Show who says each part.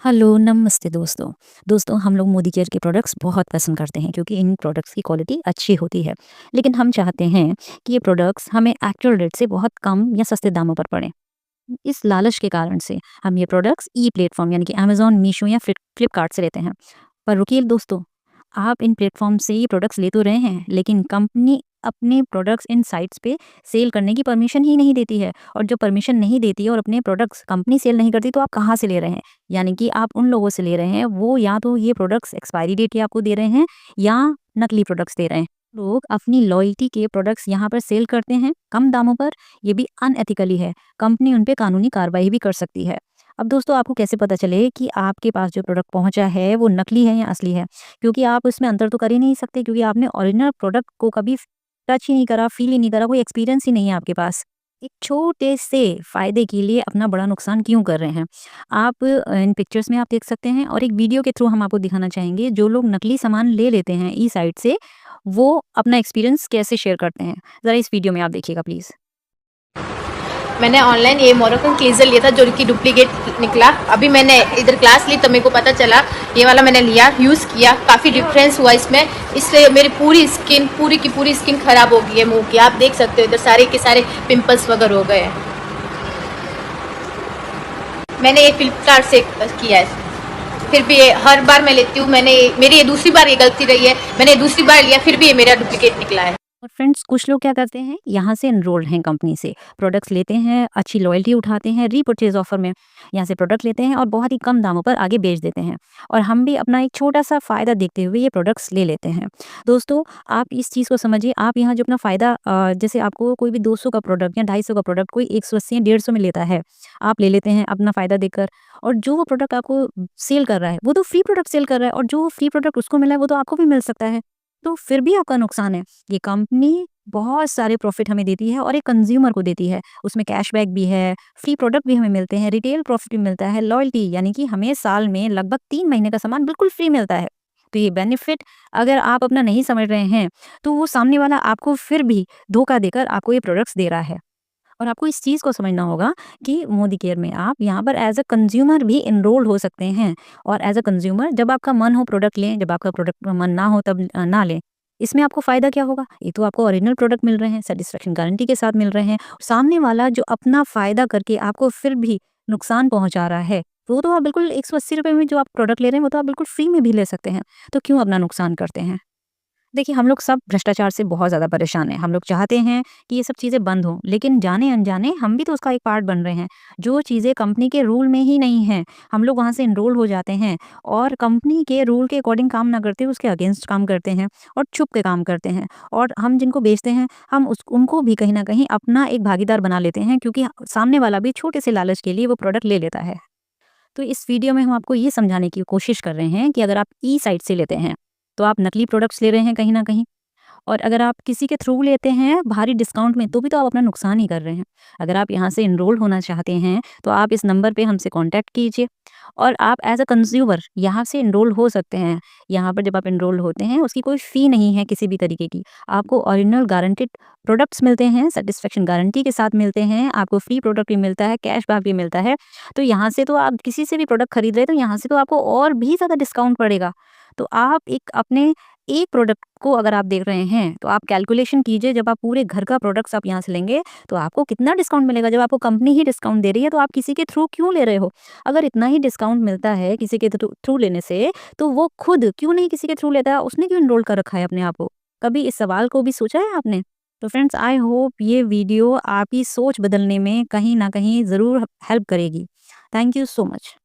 Speaker 1: Hello, नमस्ते दोस्तों। दोस्तों हम लोग मोदी केयर के प्रोडक्ट्स बहुत पसंद करते हैं क्योंकि इन प्रोडक्ट्स की क्वालिटी अच्छी होती है। लेकिन हम चाहते हैं कि ये प्रोडक्ट्स हमें एक्चुअल रेट से बहुत कम या सस्ते दामों पर पड़ें। इस लालच के कारण से हम ये प्रोडक्ट्स ई प्लेटफ़ॉर्म यानी कि अमेज़न, मीशो या फ्लिपकार्ट से लेते हैं। पर रुकिए दोस्तों, आप इन प्लेटफ़ॉर्म से ये प्रोडक्ट्स ले तो रहे हैं, लेकिन कंपनी अपने प्रोडक्ट्स इन साइट्स पे सेल करने की परमिशन ही नहीं देती है। और जो परमिशन नहीं देती है और अपने प्रोडक्ट्स कंपनी सेल नहीं करती, तो आप कहाँ से ले रहे हैं? यानी कि आप उन लोगों से ले रहे हैं, वो या तो ये प्रोडक्ट्स एक्सपायरी डेट के आपको दे रहे हैं या नकली प्रोडक्ट्स दे रहे हैं। लोग अपनी लॉयल्टी के प्रोडक्ट्स यहाँ पर सेल करते हैं कम दामों पर, ये भी अनएथिकली है। कंपनी उन पे कानूनी कार्रवाई भी कर सकती है। अब दोस्तों आपको कैसे पता चले कि आपके पास जो प्रोडक्ट पहुँचा है वो नकली है या असली है? क्योंकि आप उसमें अंतर तो कर ही नहीं सकते, क्योंकि आपने ओरिजिनल प्रोडक्ट को कभी टच ही नहीं करा, फ़ील ही नहीं करा, कोई एक्सपीरियंस ही नहीं है आपके पास। एक छोटे से फ़ायदे के लिए अपना बड़ा नुकसान क्यों कर रहे हैं? आप इन पिक्चर्स में आप देख सकते हैं और एक वीडियो के थ्रू हम आपको दिखाना चाहेंगे, जो लोग नकली सामान ले लेते हैं ई साइट से, वो अपना एक्सपीरियंस कैसे शेयर करते हैं। ज़रा इस वीडियो में आप देखिएगा प्लीज़।
Speaker 2: मैंने ऑनलाइन ये मोरोकन क्लींजर लिया था जो कि डुप्लीकेट निकला। अभी मैंने इधर क्लास ली तो मेरे को पता चला, ये वाला मैंने लिया, यूज़ किया, काफ़ी डिफरेंस हुआ इसमें। इससे मेरी पूरी की पूरी स्किन खराब हो गई है मुंह की। आप देख सकते हो इधर सारे के सारे पिंपल्स वगैरह हो गए हैं। मैंने ये फ्लिपकार्ट से किया है, फिर भी ये हर बार मैं लेती हूँ। मेरी ये दूसरी बार ये गलती रही है, मैंने दूसरी बार लिया फिर भी ये मेरा डुप्लीकेट निकला है।
Speaker 1: और फ्रेंड्स कुछ लोग क्या करते हैं, यहाँ से एनरोल्ड हैं कंपनी से, प्रोडक्ट्स लेते हैं, अच्छी लॉयल्टी उठाते हैं, रीपरचेज ऑफर में यहाँ से प्रोडक्ट लेते हैं और बहुत ही कम दामों पर आगे बेच देते हैं। और हम भी अपना एक छोटा सा फ़ायदा देखते हुए ये प्रोडक्ट्स ले लेते हैं। दोस्तों आप इस चीज़ को समझिए, आप यहाँ जो अपना फ़ायदा जैसे आपको कोई भी 200 का प्रोडक्ट या 250 का प्रोडक्ट कोई 180 या 150 में लेता है, आप ले लेते हैं अपना फ़ायदा देखकर। और जो वो प्रोडक्ट आपको सेल कर रहा है वो तो फ्री प्रोडक्ट सेल कर रहा है, और जो फ्री प्रोडक्ट उसको मिला है वो तो आपको भी मिल सकता है, तो फिर भी आपका नुकसान है। ये कंपनी बहुत सारे प्रॉफिट हमें देती है और एक कंज्यूमर को देती है। उसमें कैशबैक भी है, फ्री प्रोडक्ट भी हमें मिलते हैं, रिटेल प्रॉफिट भी मिलता है, लॉयल्टी यानी कि हमें साल में लगभग 3 महीने का सामान बिल्कुल फ्री मिलता है। तो ये बेनिफिट अगर आप अपना नहीं समझ रहे हैं, तो वो सामने वाला आपको फिर भी धोखा देकर आपको ये प्रोडक्ट्स दे रहा है। और आपको इस चीज़ को समझना होगा कि मोदी केयर में आप यहाँ पर एज़ अ कंज्यूमर भी एनरोल हो सकते हैं। और एज़ अ कंज्यूमर जब आपका मन हो प्रोडक्ट लें, जब आपका प्रोडक्ट मन ना हो तब ना लें। इसमें आपको फ़ायदा क्या होगा? ये तो आपको ओरिजिनल प्रोडक्ट मिल रहे हैं, सैटिस्फैक्शन गारंटी के साथ मिल रहे हैं। सामने वाला जो अपना फ़ायदा करके आपको फिर भी नुकसान पहुँचा रहा है, वो तो आप बिल्कुल ₹180 में जो आप प्रोडक्ट ले रहे हैं, वो तो आप बिल्कुल फ्री में भी ले सकते हैं। तो क्यों अपना नुकसान करते हैं? देखिए, हम लोग सब भ्रष्टाचार से बहुत ज़्यादा परेशान हैं। हम लोग चाहते हैं कि ये सब चीज़ें बंद हों, लेकिन जाने-अनजाने हम भी तो उसका एक पार्ट बन रहे हैं। जो चीज़ें कंपनी के रूल में ही नहीं हैं, हम लोग वहाँ से एनरोल हो जाते हैं और कंपनी के रूल के अकॉर्डिंग काम ना करते हुए उसके अगेंस्ट काम करते हैं और छुप के काम करते हैं। और हम जिनको बेचते हैं, हम उनको भी कहीं न कहीं अपना एक भागीदार बना लेते हैं, क्योंकि सामने वाला भी छोटे से लालच के लिए वो प्रोडक्ट ले लेता है। तो इस वीडियो में हम आपको ये समझाने की कोशिश कर रहे हैं कि अगर आप ई साइट से लेते हैं, तो आप नकली प्रोडक्ट्स ले रहे हैं कहीं न कहीं। और अगर आप किसी के थ्रू लेते हैं भारी डिस्काउंट में, तो भी तो आप अपना नुकसान ही कर रहे हैं। अगर आप यहाँ से एनरोल होना चाहते हैं, तो आप इस नंबर पे हमसे कॉन्टैक्ट कीजिए और आप एज़ अ कंज्यूमर यहाँ से एनरोल हो सकते हैं। यहाँ पर जब आप एनरोल होते हैं, उसकी कोई फ़ी नहीं है किसी भी तरीके की। आपको ओरिजिनल गारंटीड प्रोडक्ट्स मिलते हैं, सैटिस्फैक्शन गारंटी के साथ मिलते हैं, आपको फ्री प्रोडक्ट भी मिलता है, कैशबैक भी मिलता है। तो यहाँ से तो आप किसी से भी प्रोडक्ट खरीद रहे हैं, तो यहाँ से तो आपको और भी ज़्यादा डिस्काउंट पड़ेगा। तो आप एक अपने एक प्रोडक्ट को अगर आप देख रहे हैं, तो आप कैलकुलेशन कीजिए, जब आप पूरे घर का प्रोडक्ट्स आप यहाँ से लेंगे, तो आपको कितना डिस्काउंट मिलेगा। जब आपको कंपनी ही डिस्काउंट दे रही है, तो आप किसी के थ्रू क्यों ले रहे हो? अगर इतना ही डिस्काउंट मिलता है किसी के थ्रू थ्रू लेने से, तो वो खुद क्यों नहीं किसी के थ्रू लेता है? उसने क्यों एनरोल कर रखा है अपने आप को? कभी इस सवाल को भी सोचा है आपने? तो फ्रेंड्स, आई होप ये वीडियो आपकी सोच बदलने में कहीं न कहीं ज़रूर हेल्प करेगी। Thank you so much.